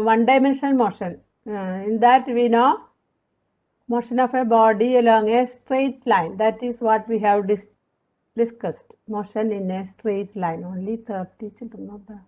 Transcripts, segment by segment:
one-dimensional motion. In that we know motion of a body along a straight line. That is what we have discussed. Motion in a straight line. Only 30 children of that.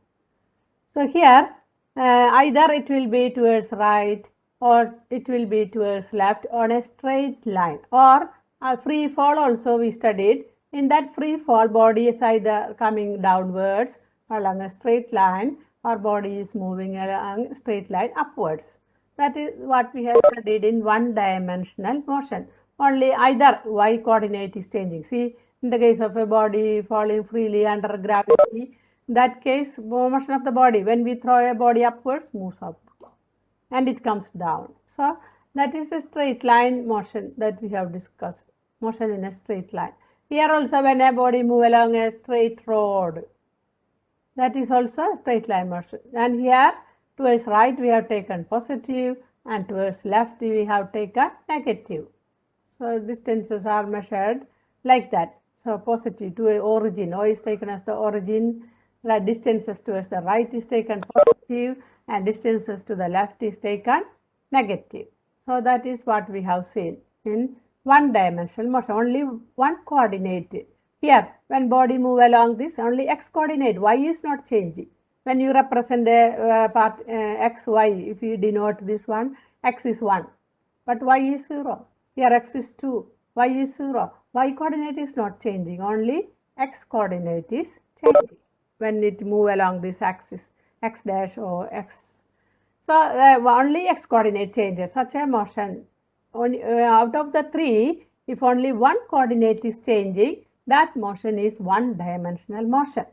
So here either it will be towards right or it will be towards left on a straight line, or a free fall also we studied. In that free fall, body is either coming downwards along a straight line or body is moving along a straight line upwards. That is what we have studied in one-dimensional motion. Only either y coordinate is changing. See, in the case of a body falling freely under gravity, in that case, motion of the body, when we throw a body upwards, moves up and it comes down. So that is a straight line motion that we have discussed, motion in a straight line. Here also, when a body move along a straight road, that is also a straight line motion. And here towards right we have taken positive and towards left we have taken negative. So distances are measured like that. So positive to origin, O is taken as the origin, distances towards the right is taken positive and distances to the left is taken negative. So that is what we have seen in one-dimensional motion, only one coordinate. Here, when body move along this, only x coordinate, y is not changing. When you represent a part x, y, if you denote this one, x is 1, but y is 0. Here x is 2, y is 0. Y coordinate is not changing, only x coordinate is changing when it move along this axis, x dash or x. So only x coordinate changes. Such a motion, out of the three, if only one coordinate is changing, that motion is one-dimensional motion.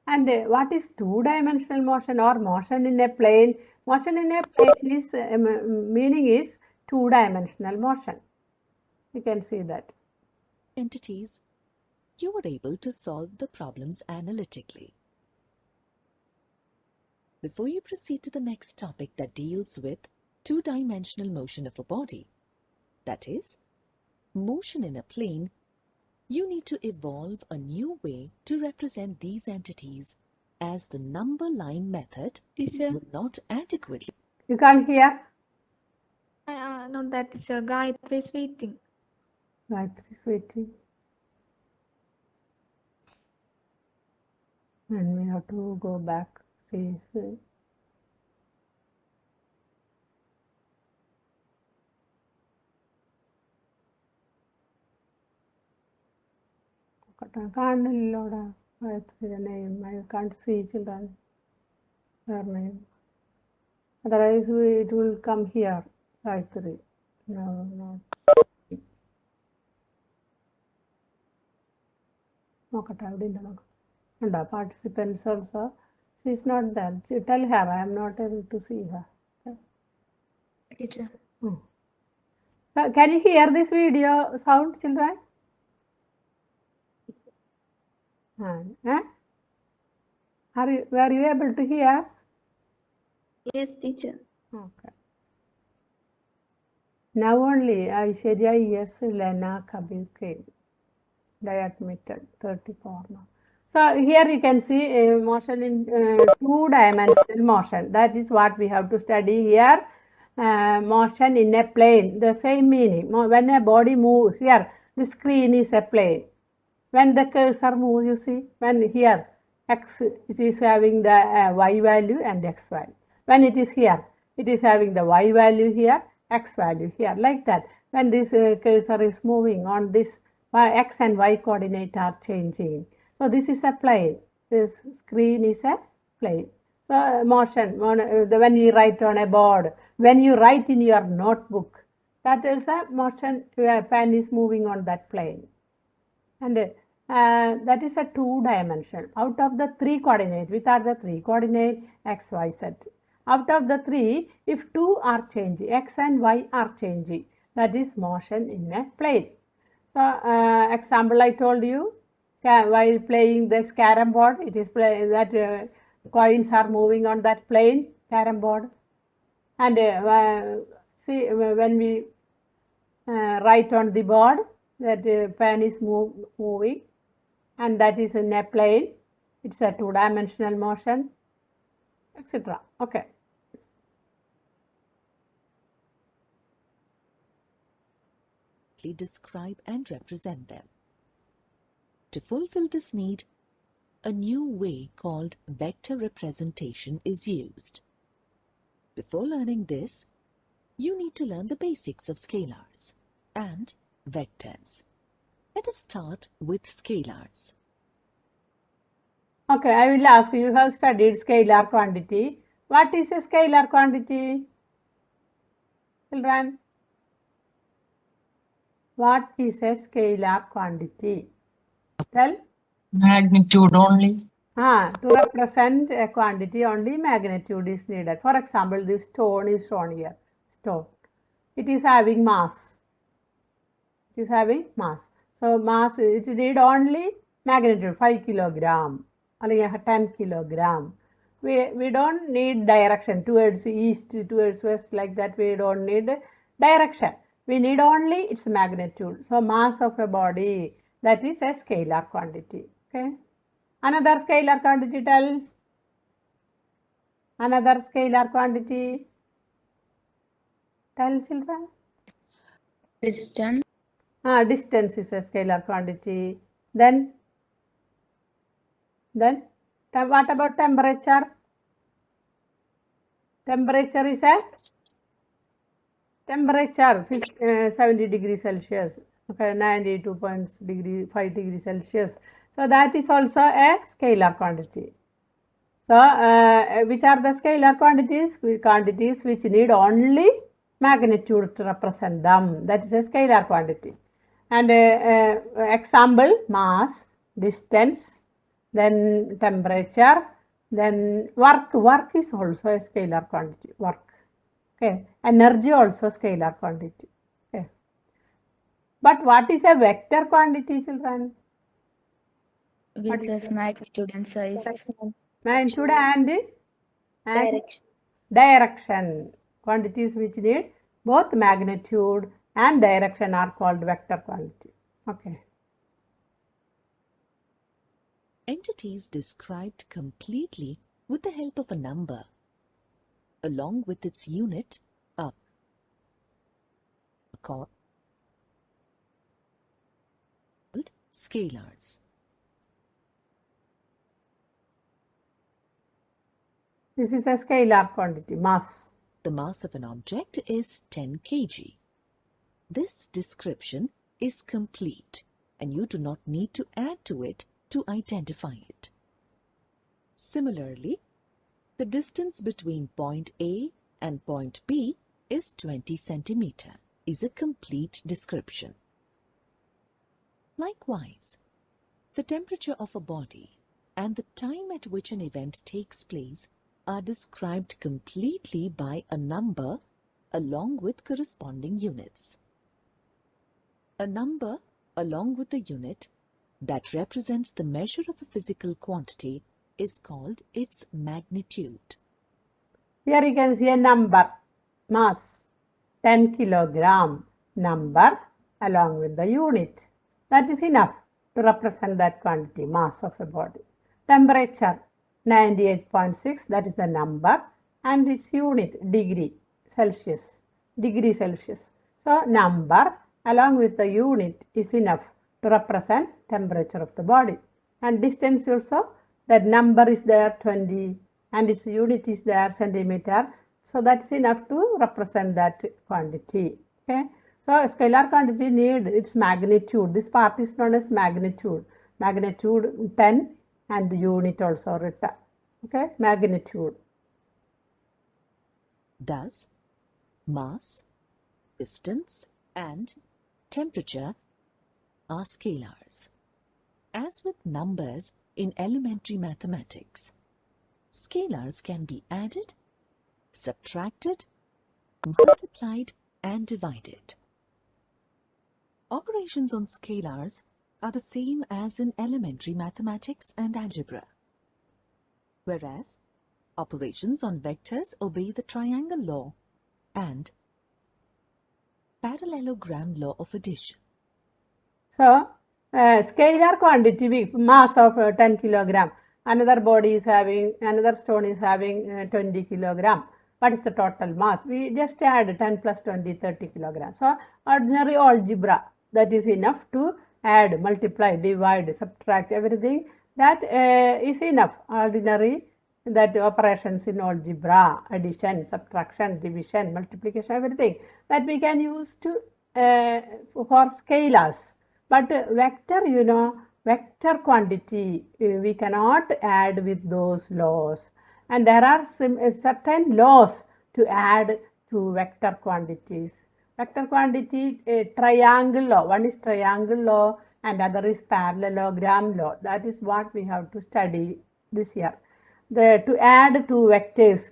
And what is two-dimensional motion or motion in a plane? Motion in a plane is meaning is two-dimensional motion. You can see that. Entities, you were able to solve the problems analytically. Before you proceed to the next topic that deals with two-dimensional motion of a body, that is, motion in a plane, you need to evolve a new way to represent these entities, as the number line method will not adequately. You can't hear? Not that, teacher. Gayatri is waiting. Gayatri is waiting. And we have to go back. See. Gayatri name. I can't see children. Her name. Otherwise, it will come here. Gayatri. No, no. And the participants also. She is not there. Tell her I am not able to see her. Teacher. Can you hear this video sound, children? Were you able to hear? Yes, teacher. Okay. Now only Aishwarya, yes, Lena, Kabir came. They admitted 34 now. So here you can see motion in two-dimensional motion. That is what we have to study here. Motion in a plane, the same meaning. When a body moves here, the screen is a plane. When the cursor moves, you see, when here x is having the y value and x value. When it is here, it is having the y value here, x value here, like that. When this cursor is moving on this, x and y coordinate are changing. So this is a plane. This screen is a plane. So motion, when we write on a board, when you write in your notebook, that is a motion, pen is moving on that plane. And that is a two-dimension. Out of the three coordinate, which are the three coordinate, x, y, z. Out of the three, if two are changing, x and y are changing, that is motion in a plane. So example I told you, while playing this carom board, it is that coins are moving on that plane, carom board. And see, when we write on the board, that pen is moving, and that is in a plane. It's a two-dimensional motion, etc. Okay. accurately describe and represent them. To fulfill this need, a new way called vector representation is used. Before learning this, you need to learn the basics of scalars and vectors. Let us start with scalars. Okay, I will ask you have studied scalar quantity. What is a scalar quantity? Children, what is a scalar quantity? Tell. Magnitude only. To represent a quantity, only magnitude is needed. For example, this stone is shown here. Stone. It is having mass. It is having mass. So mass, it need only magnitude 5 kilogram or 10 kilogram. We don't need direction towards east, towards west, like that. We don't need direction. We need only its magnitude. So mass of a body, that is a scalar quantity. Okay. Another scalar quantity, tell. Another scalar quantity. Tell, children. Distance. Distance is a scalar quantity. Then what about temperature? Temperature is a temperature 70 degrees Celsius. Okay, 92.5 degrees Celsius. So that is also a scalar quantity. So which are the scalar quantities? Quantities which need only magnitude to represent them. That is a scalar quantity. And example, mass, distance, then temperature, then work. Work is also a scalar quantity. Work. Okay. Energy also scalar quantity. Okay. But what is a vector quantity, children? Which is magnitude and size. Magnitude and direction. Quantities which need both magnitude and direction are called vector quantity. Okay. Entities described completely with the help of a number, along with its unit, are called scalars. This is a scalar quantity, mass. The mass of an object is 10 kg. This description is complete, and you do not need to add to it to identify it. Similarly, the distance between point A and point B is 20 centimeter, is a complete description. Likewise, the temperature of a body and the time at which an event takes place are described completely by a number along with corresponding units. A number along with a unit that represents the measure of a physical quantity is called its magnitude. Here you can see a number, mass, 10 kilogram, number along with the unit. That is enough to represent that quantity, mass of a body. Temperature, 98.6, that is the number, and its unit, degree, Celsius, degree Celsius. So number along with the unit is enough to represent temperature of the body. And distance also, that number is there 20 and its unit is there centimeter. So that's enough to represent that quantity. Okay. So a scalar quantity need its magnitude. This part is known as magnitude. Magnitude 10 and unit also written. Okay. Magnitude. Thus, mass, distance, and temperature are scalars. As with numbers in elementary mathematics, scalars can be added, subtracted, multiplied, and divided. Operations on scalars are the same as in elementary mathematics and algebra, whereas operations on vectors obey the triangle law and parallelogram law of addition. So, scalar quantity, mass of 10 kilogram. Another body is having, another stone is having 20 kilogram. what is the total mass? We just add 10 plus 20, 30 kilograms. So ordinary algebra, that is enough to add, multiply, divide, subtract, everything. That is enough. Ordinary that operations in algebra, addition, subtraction, division, multiplication, everything that we can use to for scalars. But vector, vector quantity, we cannot add with those laws. And there are certain laws to add to vector quantities. Vector quantity, triangle law. One is triangle law and other is parallelogram law. That is what we have to study this year. To add two vectors,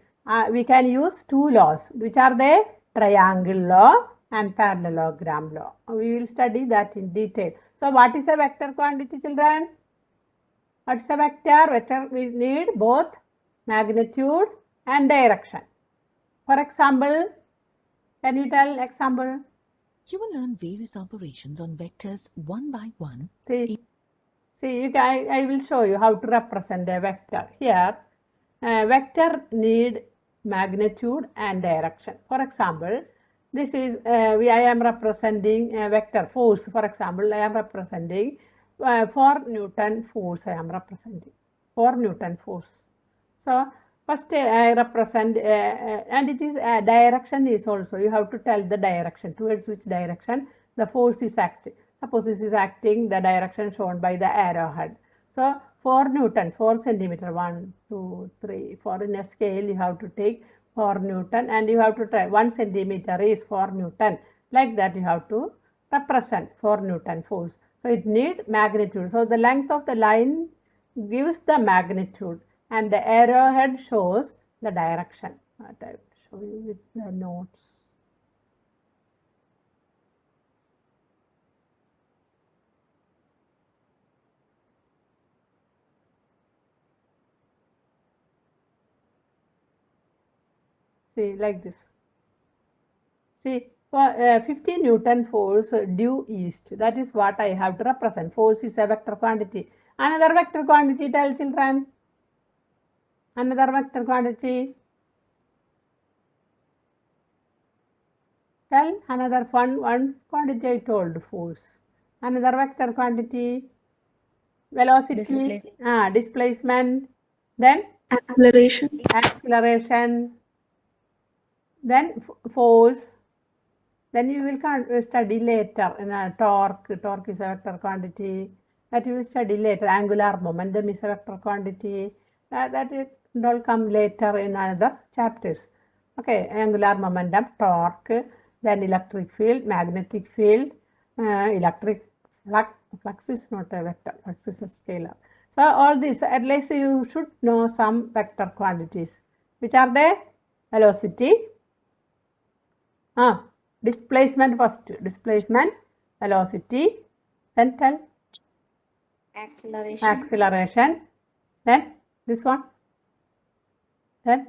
we can use two laws. Which are they? Triangle law and parallelogram law. We will study that in detail. So what is a vector quantity, children? What is a vector? Vector, we need both magnitude and direction. For example, can you tell example? You will learn various operations on vectors one by one. See, I will show you how to represent a vector. Here, vector need magnitude and direction. For example, this is, I am representing a vector force. For example, I am representing 4 Newton force. I am representing 4 Newton force. So first I represent, and it is direction is also, you have to tell the direction, towards which direction the force is acting. Suppose this is acting the direction shown by the arrowhead. So 4 Newton, 4 centimeter, 1, 2, 3, 4 in a scale you have to take 4 Newton and you have to try 1 centimeter is 4 Newton. Like that you have to represent 4 Newton force. So it needs magnitude. So the length of the line gives the magnitude and the arrowhead shows the direction. I will show you with the notes. See, like this. See, for 50 Newton force due east, that is what I have to represent. Force is a vector quantity. Another vector quantity, tell children. Another vector quantity. Tell another one quantity I told, force. Another vector quantity. Velocity. Displacement. Then acceleration. Then force. Then you will study later in a torque. Torque is a vector quantity. That you will study later. Angular momentum is a vector quantity. That it will come later in another chapters. Okay, angular momentum, torque, then electric field, magnetic field, electric flux is not a vector, flux is a scalar. So all these, at least you should know some vector quantities. Which are they? Velocity, displacement first, displacement, velocity, then tell acceleration, then this one, then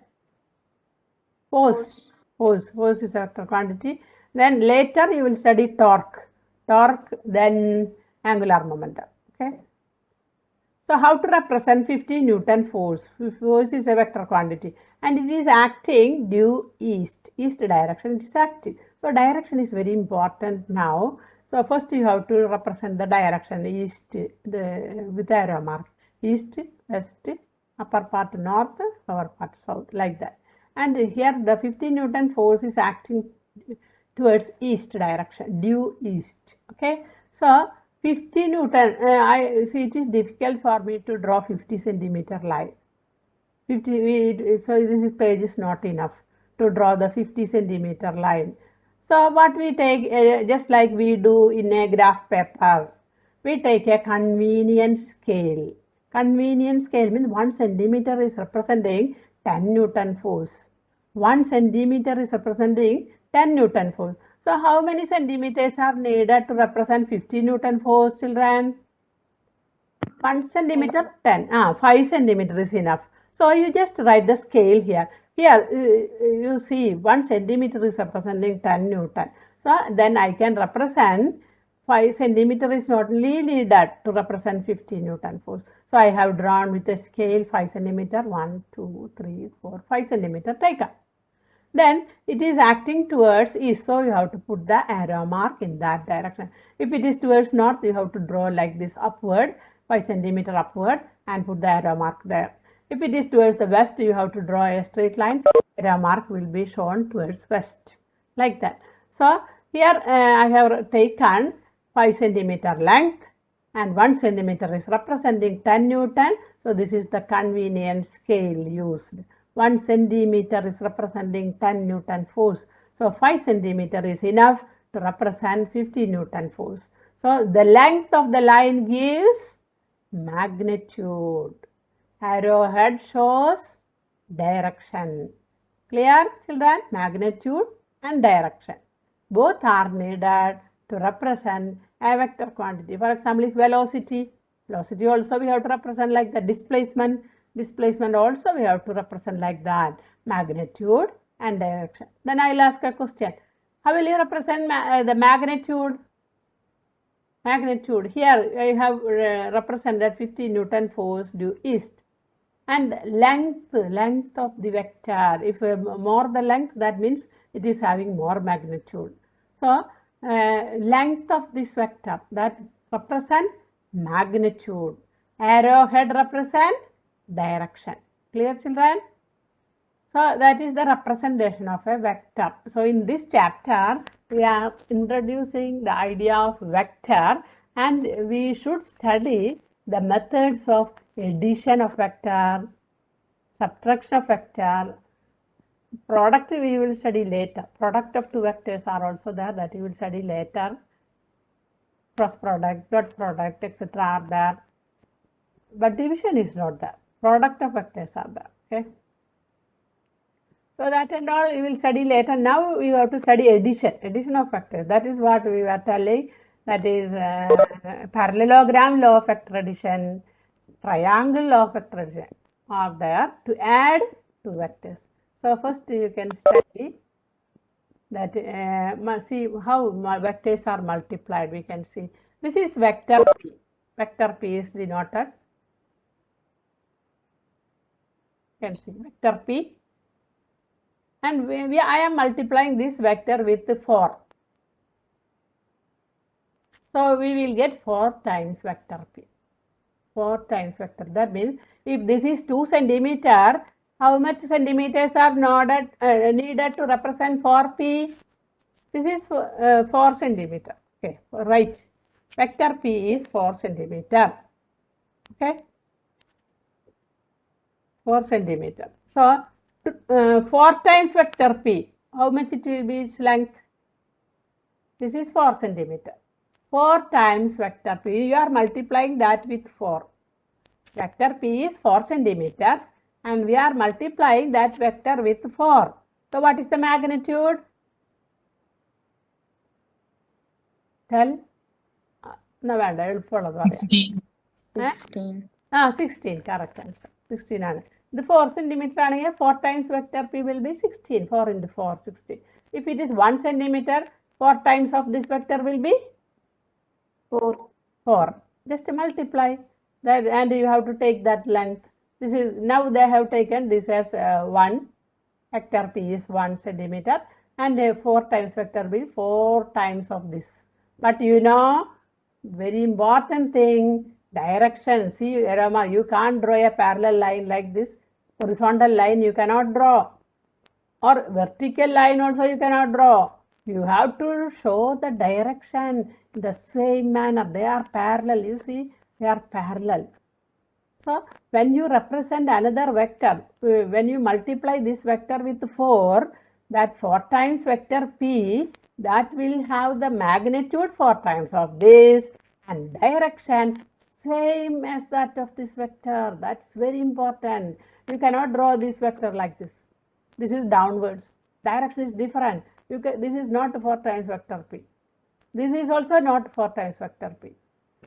force is a vector quantity. Then later you will study torque, then angular momentum. Okay. So how to represent 50 Newton force? Force is a vector quantity and it is acting due east direction it is acting. So direction is very important now. So first you have to represent the direction east with arrow mark. East, west, upper part north, lower part south, like that. And here the 50 Newton force is acting towards east direction, due east. Okay. So 50 Newton, I see it is difficult for me to draw 50 centimeter line. 50, so this page is not enough to draw the 50 centimeter line. So what we take, just like we do in a graph paper, we take a convenient scale. Convenient scale means 1 centimeter is representing 10 Newton force. 1 centimeter is representing 10 Newton force. So how many centimeters are needed to represent 50 Newton force, children? 1 centimeter, 10. 5 centimeter is enough. So you just write the scale here. Here you see 1 centimeter is representing 10 Newton. So then I can represent 5 centimeter is not only needed to represent 50 Newton force. So I have drawn with a scale 5 centimeter, 1, 2, 3, 4, 5 centimeter taken. then it is acting towards east, so you have to put the arrow mark in that direction. If it is towards north, you have to draw like this upward, 5 centimeter upward, and put the arrow mark there. If it is towards the west, you have to draw a straight line, arrow mark will be shown towards west, like that. So here I have taken 5 centimeter length and 1 centimeter is representing 10 Newton. So this is the convenient scale used. 1 centimeter is representing 10 Newton force. So 5 centimeter is enough to represent 50 Newton force. So the length of the line gives magnitude. Arrowhead shows direction. Clear, children? Magnitude and direction. Both are needed to represent a vector quantity. For example, if velocity also we have to represent like the displacement also we have to represent like that, magnitude and direction. Then I will ask a question. How will you represent the magnitude? Magnitude, here I have represented 50 Newton force due east. And length of the vector, if more the length, that means it is having more magnitude. So length of this vector, that represent magnitude. Arrowhead represent direction. Clear, children? So that is the representation of a vector. So in this chapter, we are introducing the idea of vector, and we should study the methods of addition of vector, subtraction of vector. Product we will study later. Product of two vectors are also there, that you will study later. Cross product, dot product, etc. are there. But division is not there. Product of vectors are there. Okay. So that and all we will study later. Now we have to study addition of vectors. That is what we were telling. That is parallelogram law of vector addition, triangle law of vector addition are there to add two vectors. So first you can study that, see how vectors are multiplied. We can see this is vector P. Vector P is denoted. You can see vector P. And I am multiplying this vector with 4. So we will get 4 times vector P. 4 times vector. That means if this is 2 centimeter, how much centimeters are needed to represent 4P? This is 4 centimeter. Okay, right. Vector P is 4 centimeter. Okay, 4 centimeter. So 4 times vector P, how much it will be its length? This is 4 centimeter. 4 times vector P, you are multiplying that with 4. Vector P is 4 centimeter and we are multiplying that vector with 4. So what is the magnitude? Tell. No, I will follow that. 16. 16. 16, correct answer. 16 ആണ്. The 4 centimeter ആണെങ്കിൽ 4 times vector P will be 16. 4 into 4, 16. If it is 1 centimeter, 4 times of this vector will be 4. 4. Just multiply that and you have to take that length. This is, now they have taken this as 1. Vector P is 1 centimeter and 4 times vector will be 4 times of this. But you know, very important thing, direction. See, Rama, you can't draw a parallel line like this. Horizontal line you cannot draw, or vertical line also you cannot draw. You have to show the direction in the same manner. They are parallel. You see, they are parallel. So when you represent another vector, when you multiply this vector with 4, that 4 times vector P, that will have the magnitude 4 times of this and direction same as that of this vector. That's very important. You cannot draw this vector like this. This is downwards. Direction is different. This is not 4 times vector P. This is also not 4 times vector P.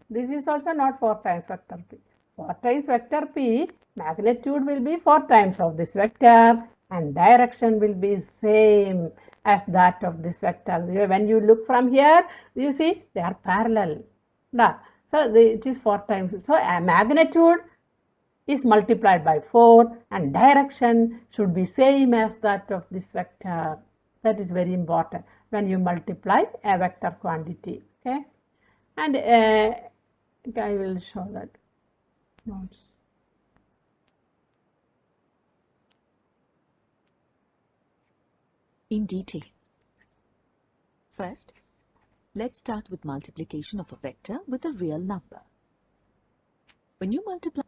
This is also not 4 times vector P. 4 times vector P, magnitude will be 4 times of this vector and direction will be same as that of this vector. When you look from here, you see they are parallel. So it is 4 times. So a magnitude is multiplied by 4 and direction should be same as that of this vector. That is very important when you multiply a vector quantity. Okay, and I will show that notes. In detail. First, let's start with multiplication of a vector with a real number. When you multiply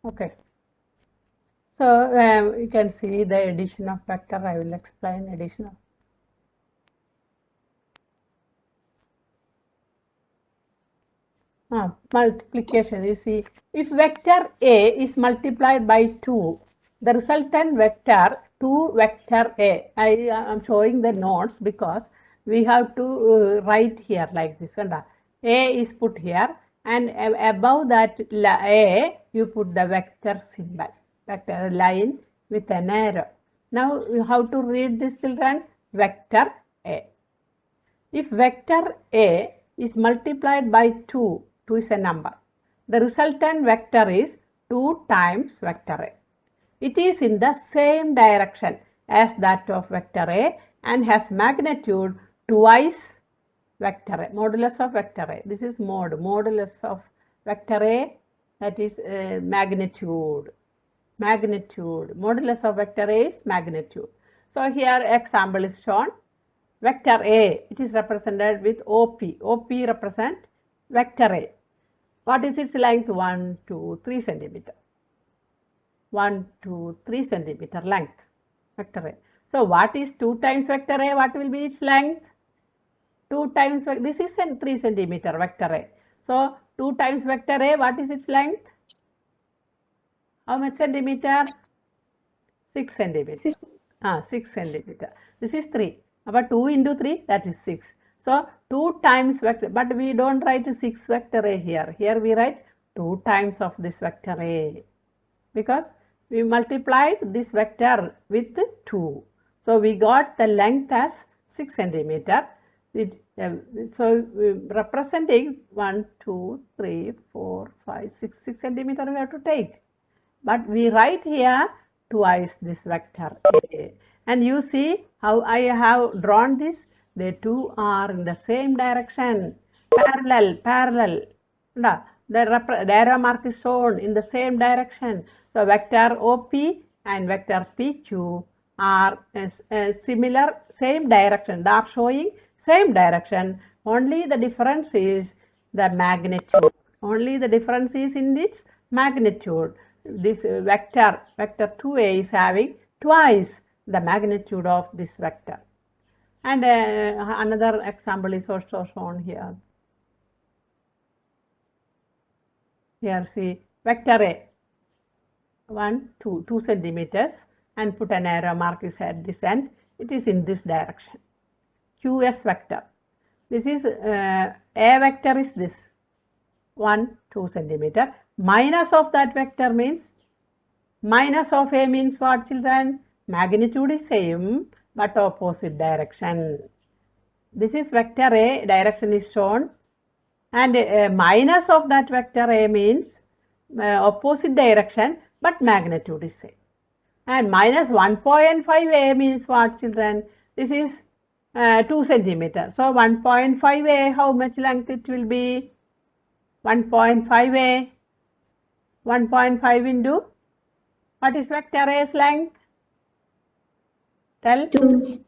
Okay. So you can see the addition of vector. I will explain addition of. Multiplication. You see, if vector A is multiplied by 2, the resultant vector 2 vector A. I am showing the notes because we have to write here like this. A is put here, and above that A you put the vector symbol, vector line with an arrow. Now you have to read this, children. Vector A. If vector A is multiplied by 2, 2 is a number, the resultant vector is 2 times vector A. It is in the same direction as that of vector A and has magnitude twice vector A, modulus of vector A. This is modulus of vector A, that is magnitude. Modulus of vector A is magnitude. So here example is shown. Vector A, it is represented with OP. OP represent vector A. What is its length? 1, 2, 3 centimeter. 1, 2, 3 centimeter length, vector A. So what is 2 times vector A? What will be its length? 2 times, this is 3 centimeter vector A. So 2 times vector A, what is its length? How much centimeter? 6 centimeter. 6 centimeter. This is 3. But 2 into 3, that is 6. So 2 times vector, but we don't write 6 vector A here. Here we write 2 times of this vector A, because we multiplied this vector with 2. So we got the length as 6 centimeter. So representing 1, 2, 3, 4, 5, 6 centimeter we have to take. But we write here twice this vector A. And you see how I have drawn this. The two are in the same direction, parallel. The arrow mark is shown in the same direction. So vector OP and vector PQ are similar, same direction. They are showing same direction. Only the difference is the magnitude. Only the difference is in its magnitude. This vector 2A is having twice the magnitude of this vector. And another example is also shown here. Here see vector A, 2 centimeters, and put an arrow mark is at this end. It is in this direction. QS vector. This is A vector is this 2 centimeter. Minus of that vector means, minus of A means what, children? Magnitude is same but opposite direction. This is vector A, direction is shown, and minus of that vector A means opposite direction but magnitude is same. And minus 1.5A means what, children? This is 2 centimeter. So 1.5A, how much length it will be? 1.5A. 1.5 into, what is vector A's length? Tell. 2.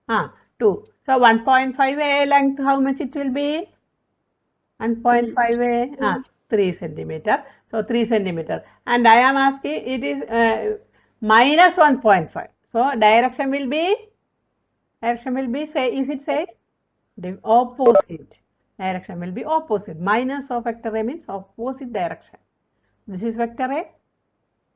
2. So 1.5A length, how much it will be? 1.5A, 3 centimeter. So 3 centimeter. And I am asking, it is minus 1.5. So direction will be, say, is it say? The opposite. Direction will be opposite. Minus of vector A means opposite direction. This is vector A.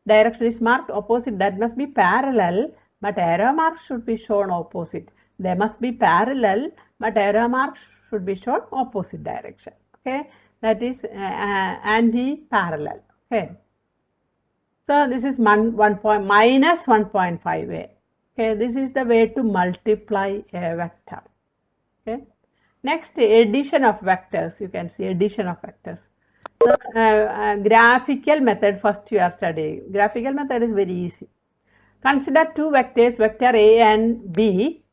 Direction is marked opposite. That must be parallel, but arrow mark should be shown opposite. They must be parallel, but arrow mark should be shown opposite direction. Okay, that is anti-parallel. Okay, So this is minus 1.5a. Okay, this is the way to multiply a vector. Okay. Next, addition of vectors. You can see addition of vectors. So graphical method first you are studying. Graphical method is very easy. Consider two vectors, vector A and B,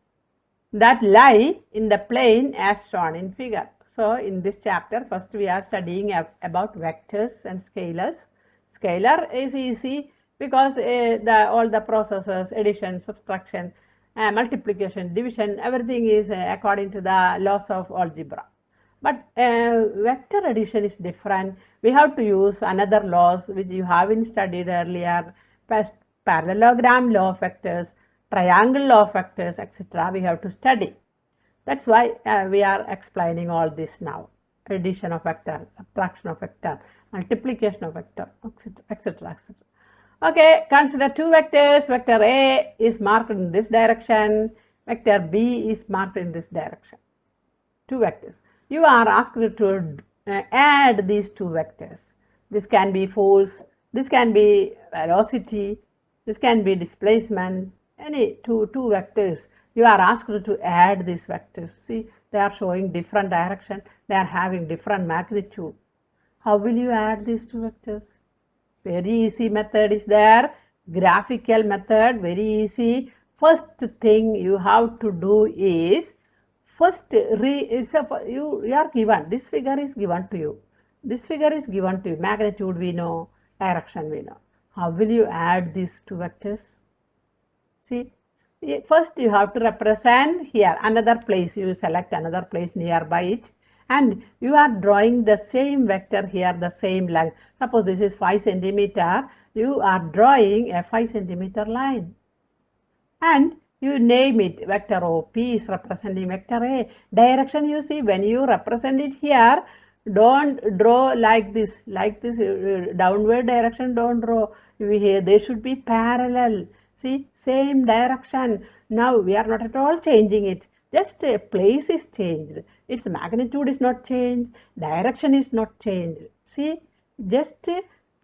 that lie in the plane as shown in figure. So in this chapter, first we are studying about vectors and scalars. Scalar is easy because all the processes, addition, subtraction, multiplication, division, everything is according to the laws of algebra. But vector addition is different. We have to use another laws which you haven't studied earlier, parallelogram law of vectors, triangle law of vectors, etc. We have to study. That's why we are explaining all this now. Addition of vector, subtraction of vector, multiplication of vector, etc., etc., etc. Okay, consider two vectors. Vector A is marked in this direction. Vector B is marked in this direction. Two vectors. You are asked to add these two vectors. This can be force, this can be velocity, this can be displacement, any two vectors. You are asked to add these vectors. See, they are showing different direction, they are having different magnitude. How will you add these two vectors? Very easy method is there. Graphical method, very easy. First thing you have to do is, first you are given, this figure is given to you. This figure is given to you. Magnitude we know, direction we know. How will you add these two vectors? See, first you have to represent here another place. You select another place nearby it, and you are drawing the same vector here, the same length. Suppose this is 5 centimeter. You are drawing a 5 centimeter line, and you name it vector O. P is representing vector A. Direction, you see, when you represent it here, don't draw like this, downward direction don't draw. Here they should be parallel. See, same direction. Now we are not at all changing it, just a place is changed. Its magnitude is not changed, direction is not changed. See, just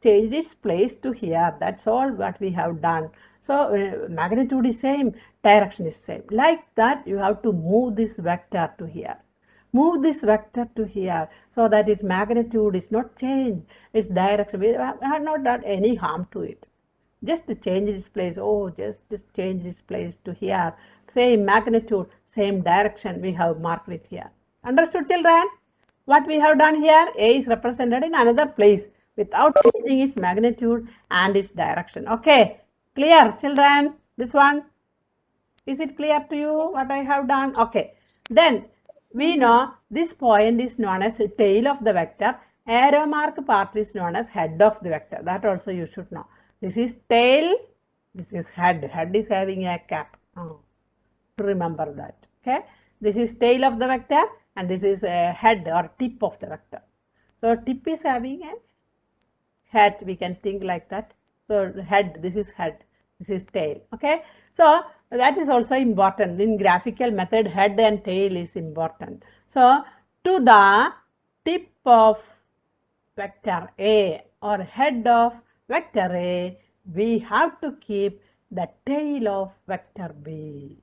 change its place to here. That's all what we have done. So magnitude is same, direction is same. Like that you have to move this vector to here. Move this vector to here so that its magnitude is not changed. Its direction, we have not done any harm to it. Just change its place. Oh, just change its place to here. Same magnitude, same direction, we have marked it here. Understood, children? What we have done here, A is represented in another place without changing its magnitude and its direction. Okay, clear, children? This one? Is it clear to you what I have done? Okay, then we know this point is known as tail of the vector. Arrow mark part is known as head of the vector. That also you should know. This is tail, this is head. Head is having a cap. Remember that. Okay, this is tail of the vector and this is a head or tip of the vector. So tip is having a head, we can think like that. So head, this is head, this is tail. Okay, so that is also important. In graphical method, head and tail is important. So to the tip of vector A or head of vector A, we have to keep the tail of vector B.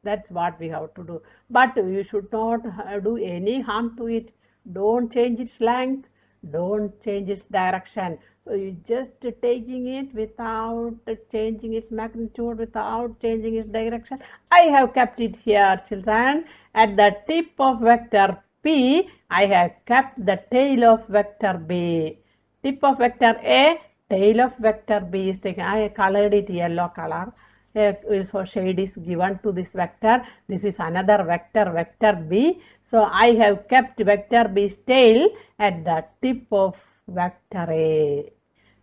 That's what we have to do. But you should not do any harm to it. Don't change its length. Don't change its direction. So you just taking it without changing its magnitude, without changing its direction. I have kept it here, children. At the tip of vector P, I have kept the tail of vector B. Tip of vector A, tail of vector B is taken. I colored it yellow color. So shade is given to this vector. This is another vector, vector B. So I have kept vector B's tail at the tip of vector A.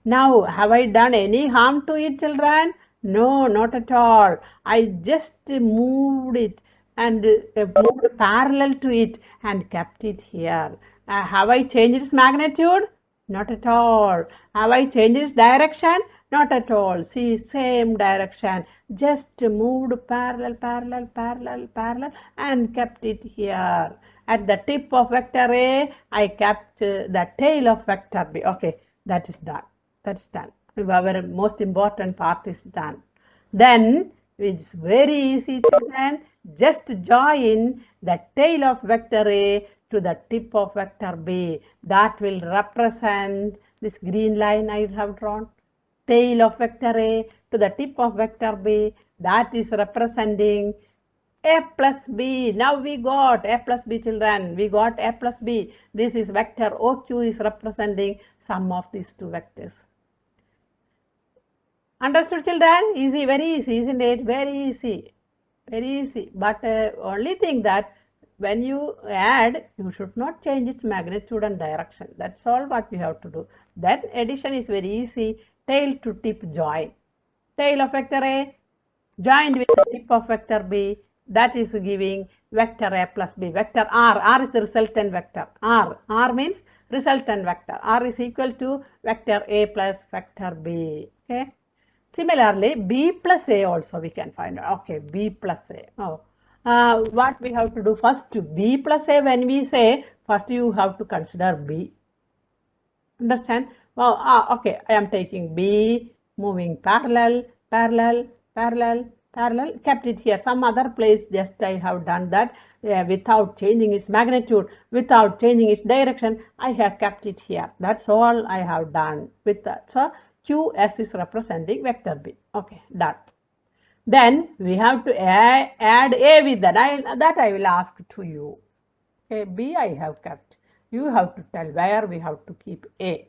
Now, have I done any harm to it, children? No, not at all. I just moved it and moved parallel to it and kept it here. Have I changed its magnitude? Not at all. Have I changed its direction? Not at all. See, same direction. Just moved parallel and kept it here. At the tip of vector A, I kept the tail of vector B. Okay, that is done. That's done. our most important part is done. Then it's very easy, children. Just join the tail of vector A to the tip of vector B. That will represent this green line I have drawn. Tail of vector A to the tip of vector B. That is representing A plus B. Now we got A plus B, children. We got A plus B. This is vector OQ is representing sum of these two vectors. Understood, children? Easy, very easy, isn't it? Very easy. Very easy. But only thing that when you add, you should not change its magnitude and direction. That's all what we have to do. Then addition is very easy. Tail to tip join. Tail of vector A joined with the tip of vector B. That is giving vector A plus B. Vector R. R is the resultant vector. R means resultant vector. R is equal to vector A plus vector B. Okay. Similarly, B plus A also we can find out. Okay, B plus A. What we have to do first, B plus A, when we say, first you have to consider B. Understand? Well, okay, I am taking B, moving parallel, kept it here. Some other place just I have done that without changing its magnitude, without changing its direction, I have kept it here. That's all I have done with that. So, QS is representing vector B. Okay, done. Then we have to add A with that. That I will ask to you. Okay, B I have kept. You have to tell where we have to keep A.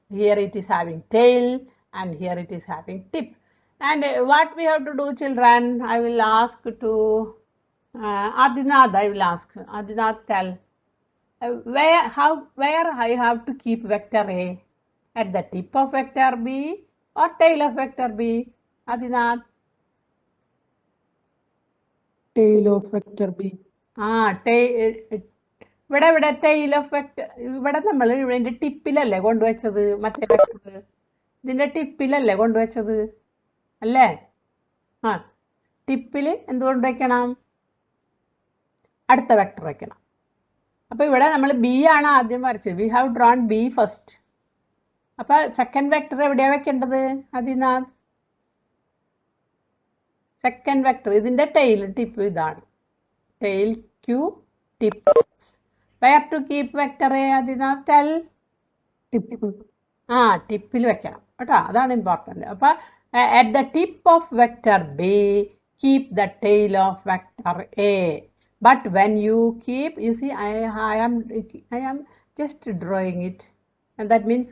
Here it is having tail and here it is having tip. And what we have to do, children, I will ask to Adinath. I will ask Adinath, tell where I have to keep vector A. At the tip of vector B or tail of vector B? Adinath? Tail of vector B. ഇവിടെ tail of vector, ഇവിടെ നമ്മൾ ഇതിൻ്റെ ടിപ്പിലല്ലേ കൊണ്ടുവച്ചത് മറ്റേ vector, ഇതിൻ്റെ ടിപ്പിലല്ലേ കൊണ്ടുവച്ചത് അല്ലേ? ടിപ്പിൽ എന്തുകൊണ്ട് വയ്ക്കണം? അടുത്ത വെക്ടർ വയ്ക്കണം. അപ്പോൾ ഇവിടെ നമ്മൾ ബി ആണ് ആദ്യം വരച്ചത്. We have drawn B first. അപ്പോൾ സെക്കൻഡ് വെക്ടർ എവിടെയാണ് വെക്കേണ്ടത്? അതിനാഥ്, സെക്കൻഡ് വെക്ടർ ഇതിൻ്റെ ടെയിൽ ടിപ്പ് ഇതാണ്. Tail Q tip. Where to keep vector A? അതിനാഥ് ടെൽ. ടിപ്പിൽ വെക്കണം കേട്ടോ, അതാണ് ഇമ്പോർട്ടൻറ്റ്. അപ്പോൾ at the tip of vector B keep the tail of vector A. But when you keep, you see, I am just drawing it, and that means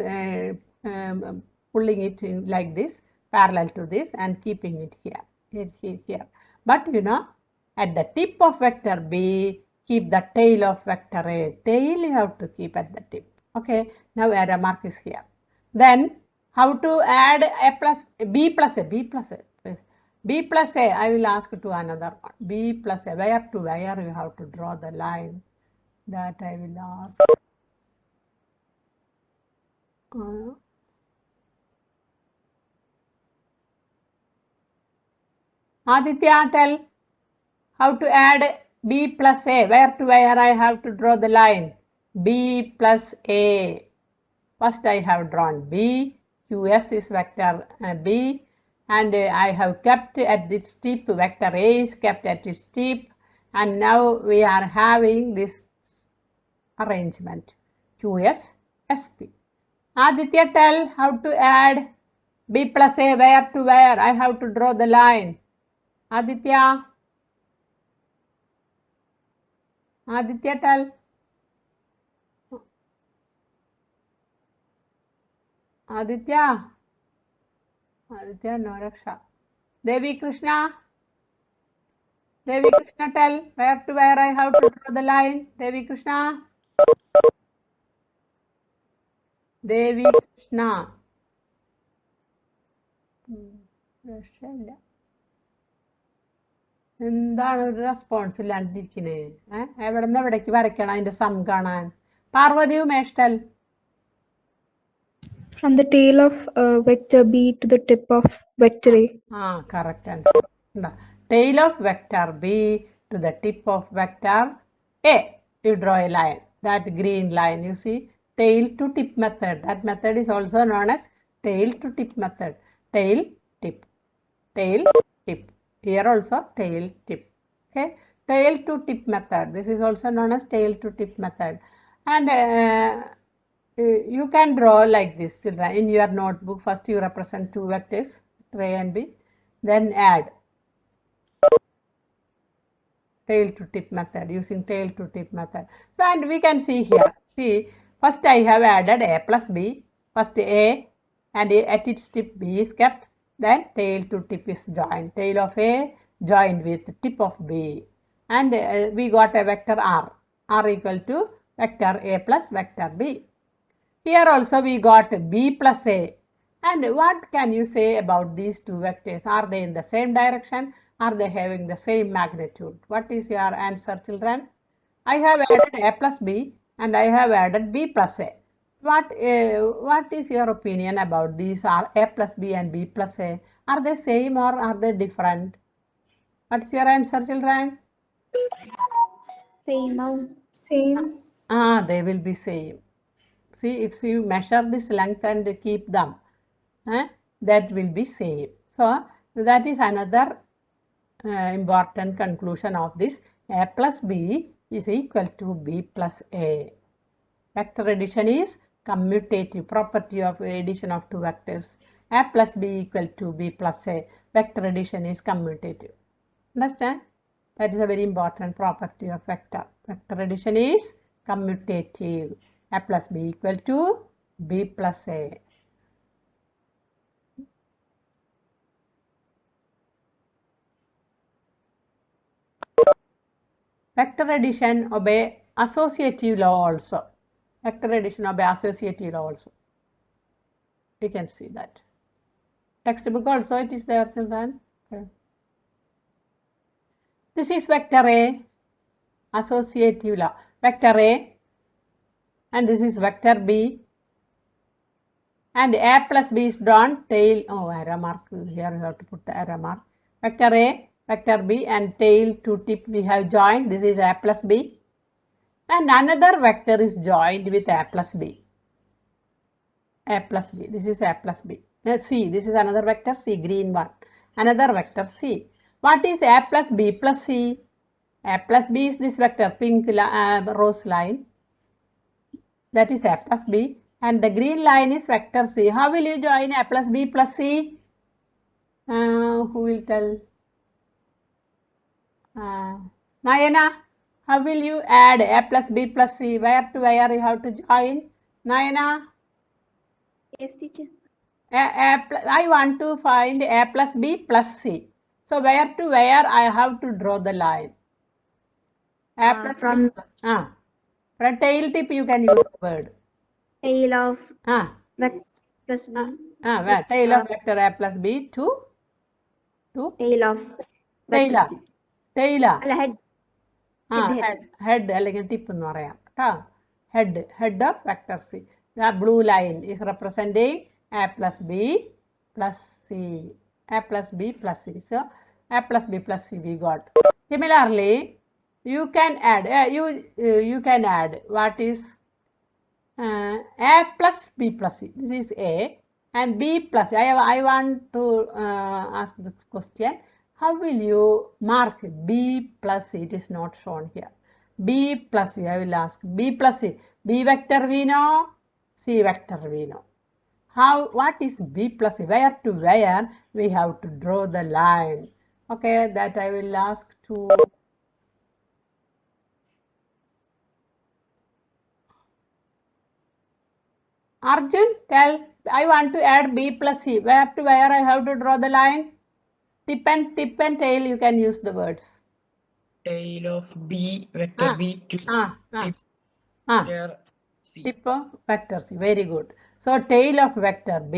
pulling it in like this, parallel to this, and keeping it here. But you know, at the tip of vector B, keep the tail of vector A. Tail you have to keep at the tip. Okay. Now arrow mark is here. Then how to add A plus B plus A? B plus A. B plus A, I will ask to another one. B plus A, where to where you have to draw the line. That I will ask. Aditya, tell how to add B plus A. Where to where I have to draw the line. B plus A. First I have drawn B. QS is vector B. And I have kept at its tip, vector A is kept at its tip, and now we are having this arrangement, QS, SP. Aditya, tell how to add B plus A, where to where I have to draw the line. Aditya? Aditya, tell. Aditya? Aditya, no Raksha. Devi Krishna? Devi Krishna, tell where to where I have to draw the line. Devi Krishna? Devi Krishna. എന്താണ് ഒരു response ഇല്ലാണ്ടിരിക്കുന്നത്? എവിടെ നിന്ന് എവിടേക്ക് വരയ്ക്കണം അതിൻ്റെ sum കാണാൻ? Parvathi Umesh, tell. From the tail of vector B to the tip of vector A. Correct answer. Tail of vector B to the tip of vector A. You draw a line. That green line, you see, tail to tip method. That method is also known as tail to tip method. Tail, tip, tail, tip. Here also tail, tip. Okay, tail to tip method. This is also known as tail to tip method. And you can draw like this, children. In your notebook, first you represent two vectors, A and B, then add. Tail to tip method, using tail to tip method. So, and we can see here, see, first I have added A plus B, first A, and at its tip B is kept, then tail to tip is joined, tail of A joined with tip of B, and we got a vector R equal to vector A plus vector B. Here also we got B plus A. And what can you say about these two vectors? Are they in the same direction? Are they having the same magnitude? What is your answer, children? I have added A plus B and I have added B plus A. What is your opinion about these are A plus B and B plus A? Are they same or are they different? What's your answer, children? Same. They will be same. See, if you measure this length and keep them, that will be same. So, that is another important conclusion of this. A plus B is equal to B plus A. Vector addition is commutative property of addition of two vectors. A plus B equal to B plus A. Vector addition is commutative. Understand? That is a very important property of vector. Vector addition is commutative. A plus B equal to B plus A. Vector addition obey associative law also. Vector addition obey associative law also. We can see that. Textbook also it is there, children. Okay. This is vector A, associative law. Vector A, and this is vector B, and A plus B is drawn, tail, arrow mark, here you have to put the arrow mark. Vector A, vector B, and tail to tip we have joined, this is A plus B, and another vector is joined with A plus B. A plus B, this is A plus B. C, this is another vector C, green one, another vector C. What is A plus B plus C? A plus B is this vector, pink rose line. That is A plus B, and the green line is vector C. How will you join A plus B plus C? Who will tell? Nayana, how will you add A plus B plus C? Where to where you have to join? Nayana? Yes, teacher. I want to find A plus B plus C. So where to where I have to draw the line? A plus From B. From tail tip you can use the word. tail of vector plus B. Tail of vector A plus B to Tail of vector C. Tail. Head. അല്ലെങ്കിൽ tip എന്ന് പറയാം കേട്ടോ. Head of vector C. The blue line is representing A plus B plus C. A plus B plus C. So A plus B plus C we got. Similarly, you can add. You can add. What is A plus B plus C? This is A and B plus C. I want to ask this question. How will you mark B plus C? It is not shown here. B plus C. I will ask B plus C. B vector we know. C vector we know. What is B plus C? Where to where we have to draw the line? Okay, that I will ask to Arjun. Tell, I want to add B plus C. Where to where I have to draw the line? Tip and tail, you can use the words. Tail of B, vector B to tip vector C. Tip of vector C. Very good. So tail of vector B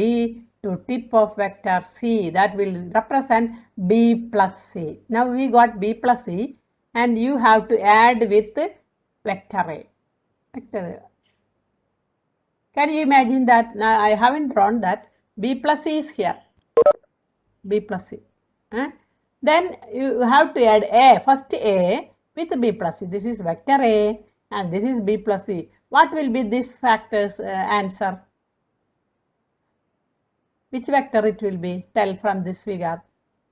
to tip of vector C, that will represent B plus C. Now we got B plus C and you have to add with vector A. Vector A. Can you imagine that? Now I haven't drawn that. B plus C is here. B plus C. Then you have to add A, first A with B plus C. This is vector A and this is B plus C. What will be this factor's answer? which vector it will be? Tell from this figure.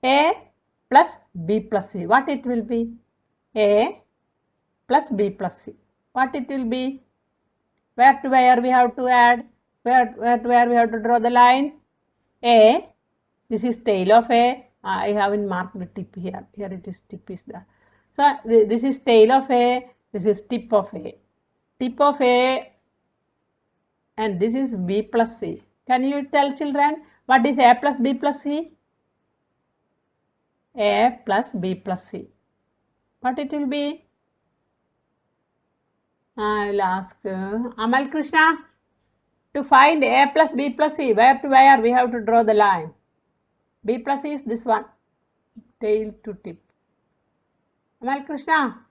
A plus B plus C. What it will be? A plus B plus C. What it will be? Where to where we have to add? Where to where we have to draw the line? A. This is tail of A. I haven't marked the tip here. Here it is, tip is there. So this is tail of A. This is tip of A. Tip of A, and this is B plus C. Can you tell, children, what is A plus B plus C? A plus B plus C. What it will be? I will ask Amal Krishna to find A plus B plus C. Where to where we have to draw the line? B plus C is this one, tail to tip. Amal Krishna.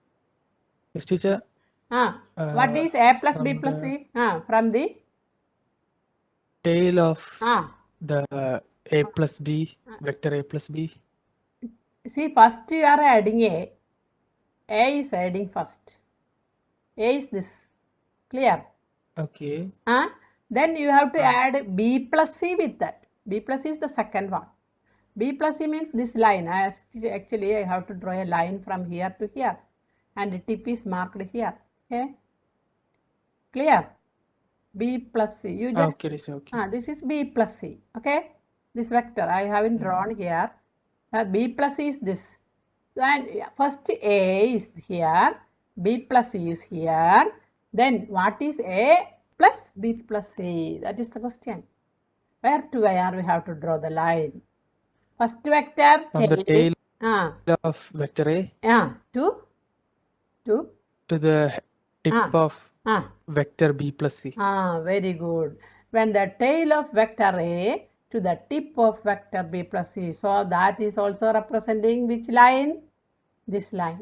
Yes, teacher. What is A plus B from plus the C? From the tail of the A plus B, vector A plus B. See, first you are adding A. A is adding first. A is this. Clear? Okay. Then you have to add B plus C with that. B plus C is the second one. B plus C means this line. Actually, I have to draw a line from here to here. And the tip is marked here. Okay? Clear? B plus C. You just, okay, okay. This is B plus C. Okay? This vector I haven't drawn here. B plus C is this. And first A is here. B plus C is here. Then what is A plus B plus C? That is the question. Where to where we have to draw the line? First vector. From the tail of vector A. To the tip of vector B plus C. Very good. When the tail of vector A to the tip of vector B plus C. So that is also representing which line? This line.